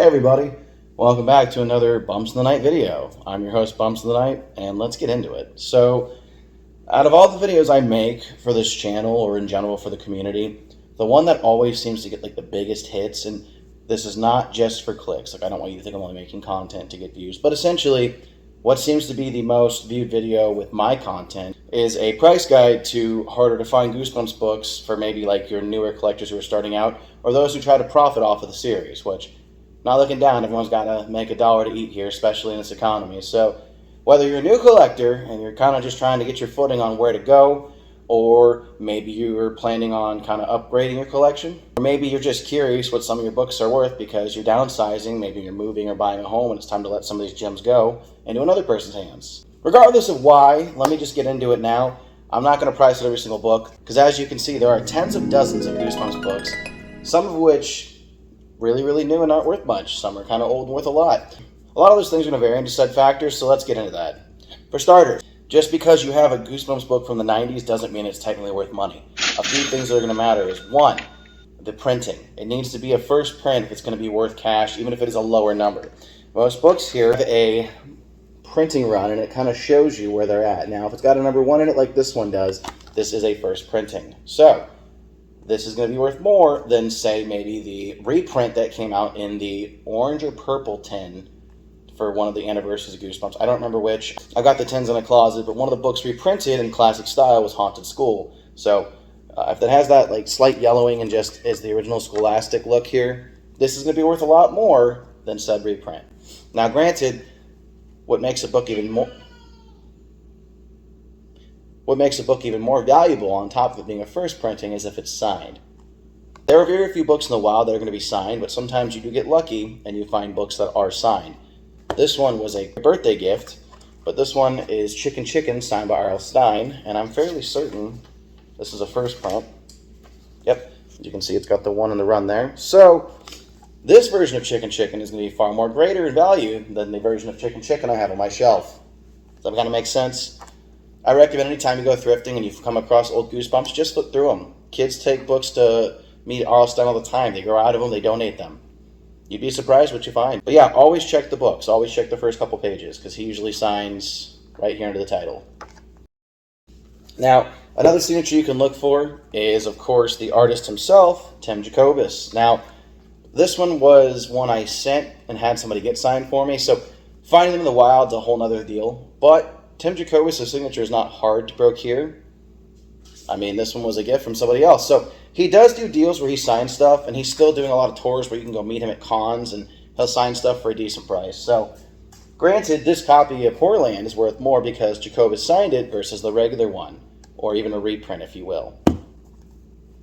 Hey everybody, welcome back to another Bumps in the Night video. I'm your host Bumps in the Night, and let's get into it. So, out of all the videos I make for this channel, or in general for the community, the one that always seems to get like the biggest hits, and this is not just for clicks, like I don't want you to think I'm only making content to get views, but essentially what seems to be the most viewed video with my content is a price guide to harder to find Goosebumps books for maybe like your newer collectors who are starting out, or those who try to profit off of the series, which, not looking down, everyone's got to make a dollar to eat here, especially in this economy. So whether you're a new collector and you're kind of just trying to get your footing on where to go, or maybe you're planning on kind of upgrading your collection, or maybe you're just curious what some of your books are worth because you're downsizing, maybe you're moving or buying a home and it's time to let some of these gems go into another person's hands. Regardless of why, let me just get into it now. I'm not going to price every single book, because as you can see, there are tens of dozens of Goosebumps books, some of which really new and aren't worth much. Some are kind of old and worth a lot. A lot of those things are going to vary into said factors, so let's get into that. For starters, just because you have a Goosebumps book from the 90s doesn't mean it's technically worth money. A few things that are going to matter is, one, the printing. It needs to be a first print if it's going to be worth cash, even if it is a lower number. Most books here have a printing run, and it kind of shows you where they're at. Now, if it's got a number 1 in it like this one does, this is a first printing. So this is going to be worth more than, say, maybe the reprint that came out in the orange or purple tin for one of the anniversaries of Goosebumps. I don't remember which. I got the tins in a closet, but one of the books reprinted in classic style was Haunted School. So if it has that like slight yellowing and just is the original Scholastic look here, this is going to be worth a lot more than said reprint. Now, granted, what makes a book even more valuable on top of it being a first printing is if it's signed. There are very few books in the wild that are going to be signed, but sometimes you do get lucky and you find books that are signed. This one was a birthday gift, but this one is Chicken Chicken, signed by R.L. Stine, and I'm fairly certain this is a first print. Yep, as you can see, it's got the 1 in the run there. So this version of Chicken Chicken is going to be far more greater in value than the version of Chicken Chicken I have on my shelf. Does that kind of make sense? I recommend anytime you go thrifting and you come across old Goosebumps, just flip through them. Kids take books to meet R.L. Stine all the time. They grow out of them, they donate them. You'd be surprised what you find. But yeah, always check the books. Always check the first couple pages, because he usually signs right here under the title. Now, another signature you can look for is, of course, the artist himself, Tim Jacobus. Now, this one was one I sent and had somebody get signed for me, so finding them in the wild is a whole nother deal. But Tim Jacobus' signature is not hard to procure. I mean, this one was a gift from somebody else. So he does do deals where he signs stuff, and he's still doing a lot of tours where you can go meet him at cons, and he'll sign stuff for a decent price. So granted, this copy of Horrorland is worth more because Jacobus signed it versus the regular one, or even a reprint, if you will.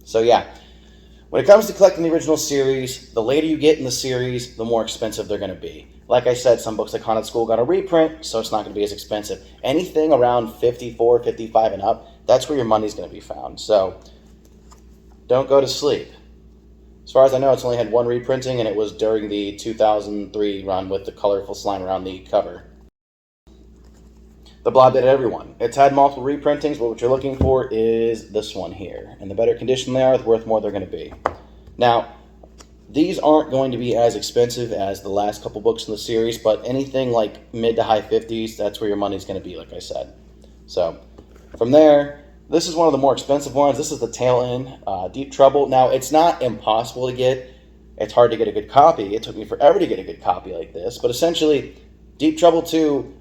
So yeah, when it comes to collecting the original series, the later you get in the series, the more expensive they're going to be. Like I said, some books like Haunted School got a reprint, so it's not going to be as expensive. Anything around 54, 55 and up, that's where your money's going to be found. So don't go to sleep. As far as I know, it's only had 1 reprinting, and it was during the 2003 run with the colorful slime around the cover. The Blob did everyone. It's had multiple reprintings, but what you're looking for is this one here. And the better condition they are, the worth more they're going to be. Now, these aren't going to be as expensive as the last couple books in the series, but anything like mid to high 50s, that's where your money's going to be, like I said. So from there, this is one of the more expensive ones. This is the tail end, Deep Trouble. Now, it's not impossible to get. It's hard to get a good copy. It took me forever to get a good copy like this. But essentially, Deep Trouble 2,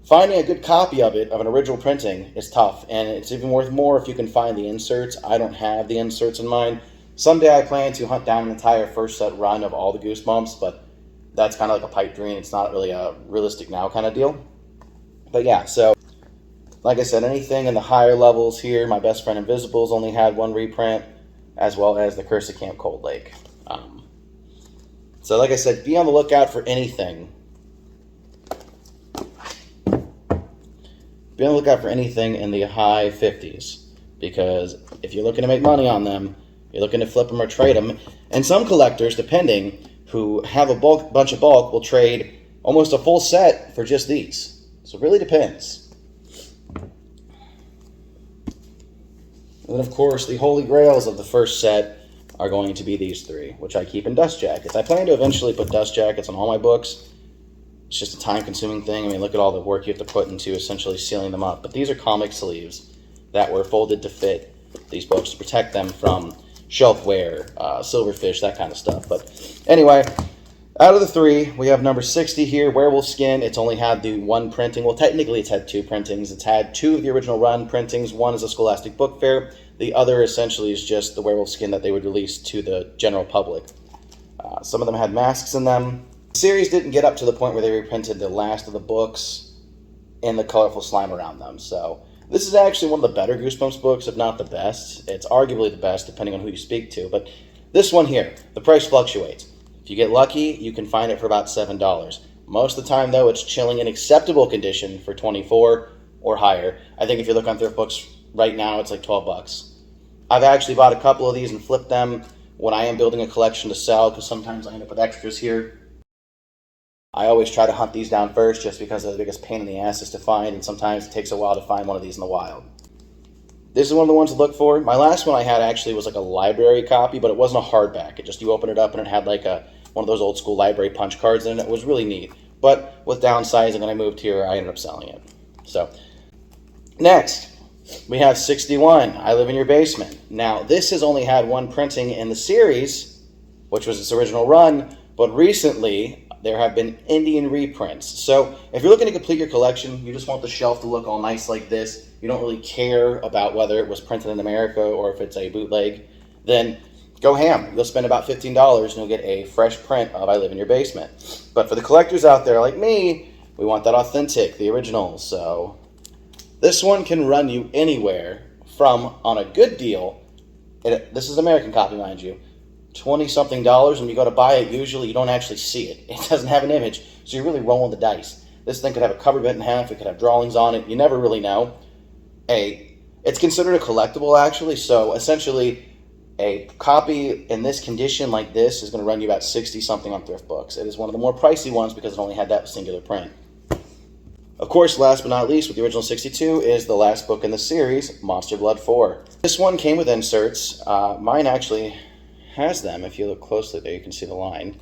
finding a good copy of it, of an original printing, is tough. And it's even worth more if you can find the inserts. I don't have the inserts in mine. Someday I plan to hunt down an entire first set run of all the Goosebumps, but that's kind of like a pipe dream. It's not really a realistic now kind of deal. But yeah, so like I said, anything in the higher levels here, My Best Friend Invisible's only had 1 reprint, as well as The Curse of Camp Cold Lake. So like I said, be on the lookout for anything. Be on the lookout for anything in the high 50s, because if you're looking to make money on them, you're looking to flip them or trade them. And some collectors, depending, who have a bunch of bulk, will trade almost a full set for just these. So it really depends. And then, of course, the holy grails of the first set are going to be these three, which I keep in dust jackets. I plan to eventually put dust jackets on all my books. It's just a time-consuming thing. I mean, look at all the work you have to put into essentially sealing them up. But these are comic sleeves that were folded to fit these books to protect them from shelf wear, silverfish, that kind of stuff. But anyway, out of the three, we have number 60 here, Werewolf Skin. It's only had the one printing. Well, technically it's had two printings. It's had two of the original run printings. One is a Scholastic Book Fair. The other essentially is just the werewolf skin that they would release to the general public. Some of them had masks in them. The series didn't get up to the point where they reprinted the last of the books in the colorful slime around them. So this is actually one of the better Goosebumps books, if not the best. It's arguably the best, depending on who you speak to. But this one here, the price fluctuates. If you get lucky, you can find it for about $7. Most of the time, though, it's chilling in acceptable condition for $24 or higher. I think if you look on thrift books right now, it's like $12. I've actually bought a couple of these and flipped them when I am building a collection to sell, because sometimes I end up with extras here. I always try to hunt these down first just because they're the biggest pain in the ass is to find, and sometimes it takes a while to find one of these in the wild. This is one of the ones to look for. My last one I had actually was like a library copy, but it wasn't a hardback. It just, you open it up and it had like one of those old school library punch cards in it. It was really neat. But with downsizing, when I moved here, I ended up selling it. So, next, we have 61, I Live in Your Basement. Now, this has only had one printing in the series, which was its original run, but recently there have been Indian reprints. So if you're looking to complete your collection, you just want the shelf to look all nice like this, you don't really care about whether it was printed in America or if it's a bootleg, then go ham. You'll spend about $15 and you'll get a fresh print of I Live in Your Basement. But for the collectors out there like me, we want that authentic, the original. So this one can run you anywhere from, on a good deal, this is an American copy, mind you, $20-something. When you go to buy it, usually you don't actually see it. It doesn't have an image, so you're really rolling the dice. This thing could have a cover bent in half, it could have drawings on it, you never really know. It's considered a collectible, actually, so essentially a copy in this condition like this is going to run you about $60-something on thrift books. It is one of the more pricey ones because it only had that singular print. Of course, last but not least, with the original 62 is the last book in the series, Monster Blood 4. This one came with inserts. Mine actually has them. If you look closely there, you can see the line.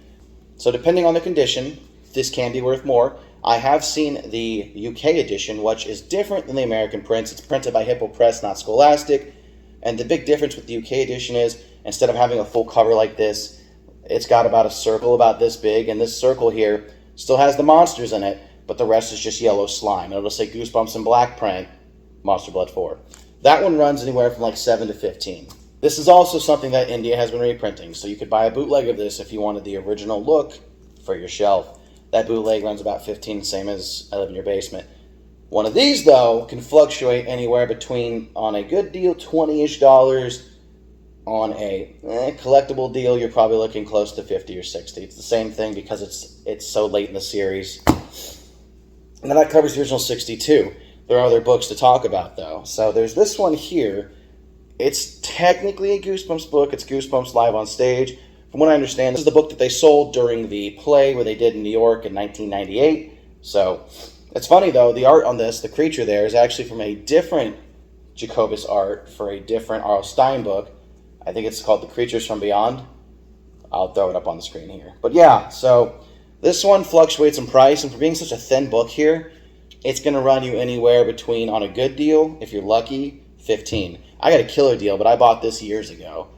So depending on the condition, this can be worth more. I have seen the UK edition, which is different than the American prints. It's printed by Hippo Press, not Scholastic. And the big difference with the UK edition is, instead of having a full cover like this, it's got about a circle about this big, and this circle here still has the monsters in it, but the rest is just yellow slime. It'll say Goosebumps in black print, Monster Blood 4. That one runs anywhere from like $7 to $15. This is also something that India has been reprinting, so you could buy a bootleg of this if you wanted the original look for your shelf. That bootleg runs about $15, same as I Live in Your Basement. One of these, though, can fluctuate anywhere between, on a good deal, $20-ish. On a collectible deal, you're probably looking close to $50 or $60. It's the same thing because it's so late in the series. And then that covers the original 62. There are other books to talk about, though. So there's this one here. It's technically a Goosebumps book. It's Goosebumps Live on Stage. From what I understand, this is the book that they sold during the play where they did in New York in 1998. So it's funny, though, the art on this, the creature there, is actually from a different Jacobus art for a different R.L. Stine book. I think it's called The Creatures from Beyond. I'll throw it up on the screen here. But yeah, so this one fluctuates in price, and for being such a thin book here, it's going to run you anywhere between, on a good deal, if you're lucky, $15. I got a killer deal, but I bought this years ago.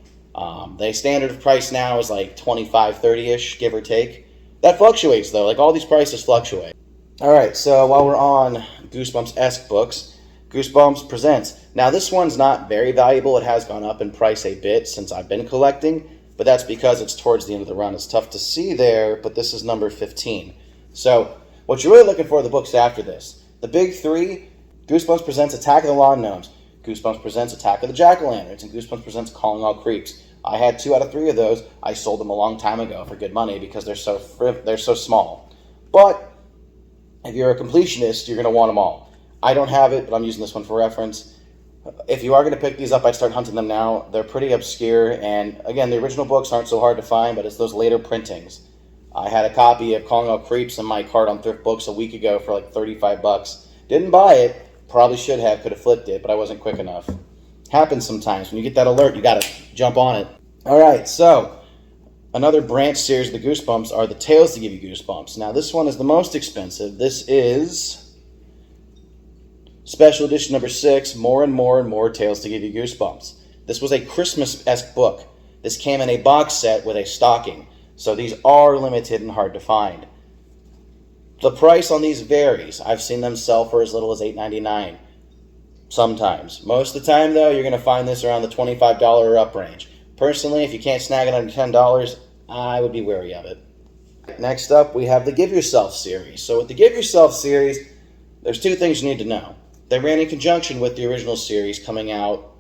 The standard price now is like $25, $30-ish, give or take. That fluctuates, though. Like, all these prices fluctuate. All right, so while we're on Goosebumps-esque books, Goosebumps Presents. Now, this one's not very valuable. It has gone up in price a bit since I've been collecting, but that's because it's towards the end of the run. It's tough to see there, but this is number 15. So what you're really looking for are the books after this. The big three, Goosebumps Presents Attack of the Lawn Gnomes, Goosebumps Presents Attack of the Jack-O-Lanterns, and Goosebumps Presents Calling All Creeps. I had 2 out of 3 of those. I sold them a long time ago for good money because they're so small. But if you're a completionist, you're going to want them all. I don't have it, but I'm using this one for reference. If you are going to pick these up, I'd start hunting them now. They're pretty obscure, and again, the original books aren't so hard to find, but it's those later printings. I had a copy of Calling All Creeps in my cart on Thrift Books a week ago for like $35. Didn't buy it. Probably should have. Could have flipped it, but I wasn't quick enough. Happens sometimes. When you get that alert, you got to jump on it. All right, so another branch series of the Goosebumps are the Tales to Give You Goosebumps. Now, this one is the most expensive. This is special edition number 6, More and More and More Tales to Give You Goosebumps. This was a Christmas-esque book. This came in a box set with a stocking, so these are limited and hard to find. The price on these varies. I've seen them sell for as little as $8.99 sometimes. Most of the time, though, you're going to find this around the $25 or up range. Personally, if you can't snag it under $10, I would be wary of it. Next up, we have the Give Yourself series. So with the Give Yourself series, there's two things you need to know. They ran in conjunction with the original series coming out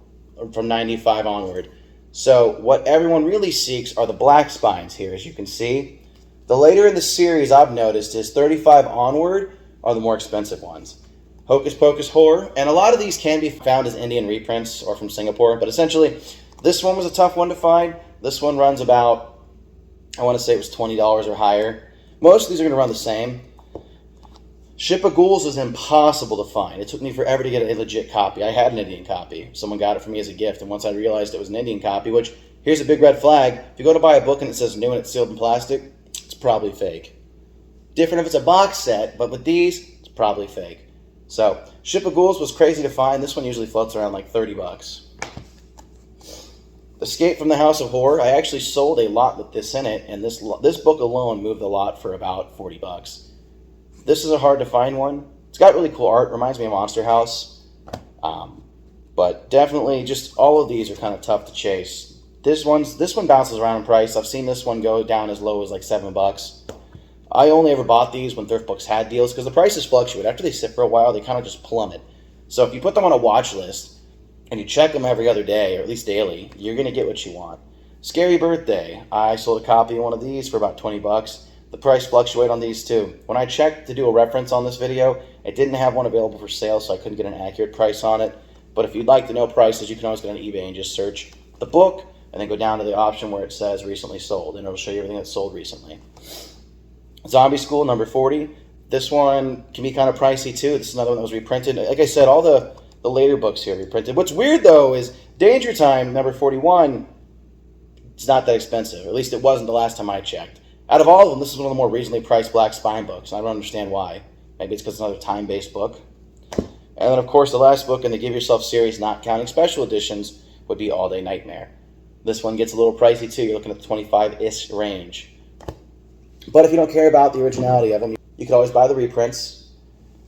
from 95 onward. So what everyone really seeks are the black spines here, as you can see. The later in the series I've noticed is 35 onward are the more expensive ones. Hocus Pocus Horror, and a lot of these can be found as Indian reprints or from Singapore, but essentially this one was a tough one to find. This one runs about, I want to say it was $20 or higher. Most of these are going to run the same. Ship of Ghouls is impossible to find. It took me forever to get a legit copy. I had an Indian copy. Someone got it for me as a gift, and once I realized it was an Indian copy, which, here's a big red flag, if you go to buy a book and it says new and it's sealed in plastic, it's probably fake. Different if it's a box set, but with these, it's probably fake. So, Ship of Ghouls was crazy to find. This one usually floats around like $30. Escape from the House of Horror. I actually sold a lot with this in it, and this book alone moved a lot for about $40. This is a hard to find one. It's got really cool art. Reminds me of Monster House. But definitely, just all of these are kind of tough to chase. This one bounces around in price. I've seen this one go down as low as like $7. I only ever bought these when thrift books had deals because the prices fluctuate. After they sit for a while, they kind of just plummet. So if you put them on a watch list and you check them every other day, or at least daily, you're going to get what you want. Scary Birthday. I sold a copy of one of these for about $20. The price fluctuated on these too. When I checked to do a reference on this video, it didn't have one available for sale, so I couldn't get an accurate price on it. But if you'd like to know prices, you can always go on eBay and just search the book, and then go down to the option where it says recently sold, and it'll show you everything that's sold recently. Zombie School, number 40. This one can be kind of pricey too. This is another one that was reprinted. Like I said, all the later books here are reprinted. What's weird though is Danger Time, number 41, it's not that expensive. Or at least it wasn't the last time I checked. Out of all of them, this is one of the more reasonably priced black spine books. I don't understand why. Maybe it's because it's another time-based book. And then, of course, the last book in the Give Yourself series, not counting special editions, would be All Day Nightmare. This one gets a little pricey, too. You're looking at the 25-ish range. But if you don't care about the originality of them, you could always buy the reprints.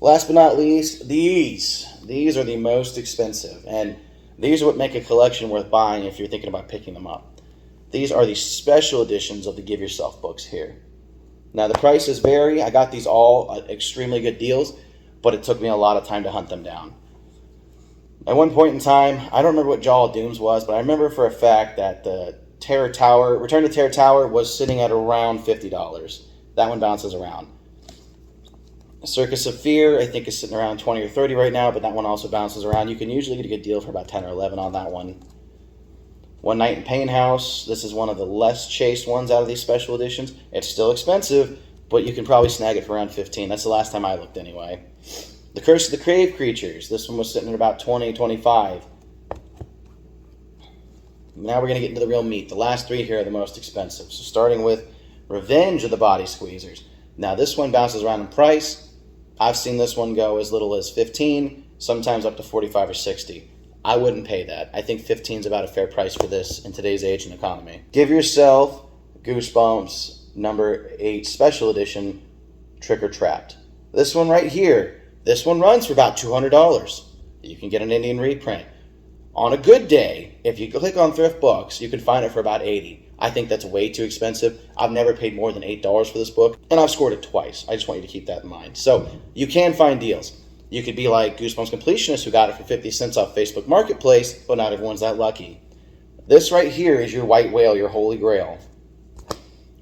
Last but not least, these. These are the most expensive. And these are what make a collection worth buying if you're thinking about picking them up. These are the special editions of the Give Yourself books here. Now, the prices vary. I got these all at extremely good deals, but it took me a lot of time to hunt them down. At one point in time, I don't remember what Jaw of Dooms was, but I remember for a fact that the Return to Terror Tower was sitting at around $50. That one bounces around. Circus of Fear, I think, is sitting around $20 or $30 right now, but that one also bounces around. You can usually get a good deal for about $10 or $11 on that one. One Night in Pain House. This is one of the less chased ones out of these special editions. It's still expensive, but you can probably snag it for around $15. That's the last time I looked anyway. The Curse of the Crave Creatures. This one was sitting at about $20, $25. Now we're going to get into the real meat. The last three here are the most expensive. So starting with Revenge of the Body Squeezers. Now this one bounces around in price. I've seen this one go as little as $15, sometimes up to $45 or $60. I wouldn't pay that. I think $15 is about a fair price for this in today's age and economy. Give Yourself Goosebumps number 8 special edition, Trick or Trapped. This one right here, this one runs for about $200. You can get an Indian reprint. On a good day, if you click on thrift books, you can find it for about $80. I think that's way too expensive. I've never paid more than $8 for this book, and I've scored it twice. I just want you to keep that in mind. So you can find deals. You could be like Goosebumps Completionists who got it for 50 cents off Facebook Marketplace, but not everyone's that lucky. This right here is your white whale, your holy grail.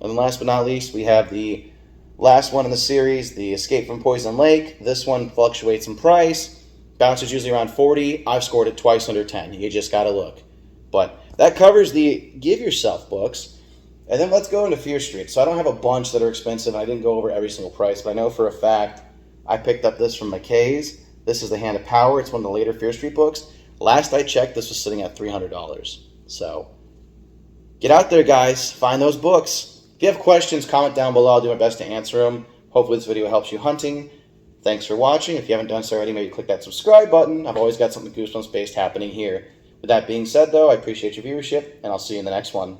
And last but not least, we have the last one in the series, the Escape from Poison Lake. This one fluctuates in price. Bounces usually around $40. I've scored it twice under $10. You just got to look. But that covers the Give Yourself books. And then let's go into Fear Street. So I don't have a bunch that are expensive. I didn't go over every single price, but I know for a fact I picked up this from McKay's. This is The Hand of Power. It's one of the later Fear Street books. Last I checked, this was sitting at $300. So Get out there, guys. Find those books. If you have questions, comment down below. I'll do my best to answer them. Hopefully this video helps you hunting. Thanks for watching. If you haven't done so already, maybe click that subscribe button. I've always got something Goosebumps based happening here. With that being said, though, I appreciate your viewership, and I'll see you in the next one.